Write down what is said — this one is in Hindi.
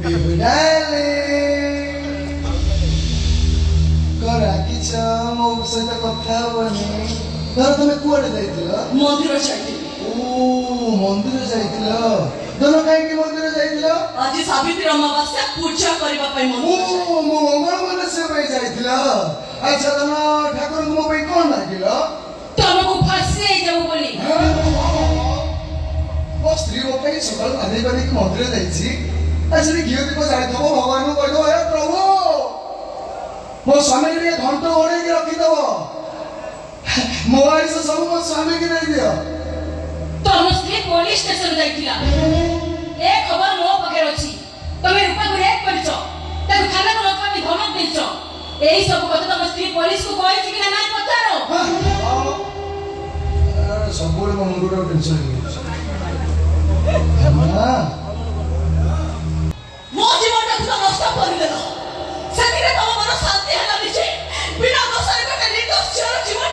मो सहित कथा धर तुम कुआड़े मंदिर जाइए मंदिर जाइल धन कहीं मंदिर जाइल आज सावित्री अमावास्या पूजा करने मो मंगल मनस्य जाइल अच्छा धन ठाकुर मो कौन लागिल तुमको फंसे जाऊ बोली मो स्त्री मो सकाल गाधे पानी मंदिर जाइए घी दीप जाए भगवान को कहीदेव हे प्रभु मो स्वामी के घंट ओढ़े रखीदेव मो आयुष सब मो स्वामी की नहीं दियो तुम स्त्री पुलिस स्टेशन जाइथिला ए खबर मो पके अछि तमे रूपा को रेप करछो ताको थाना को लोक में धमक देछो एई सब कथा तुम स्त्री पुलिस को कहै छी कि ना पचारो सब मो मुंडो टेंशन मो जीवन को नष्ट कर देलो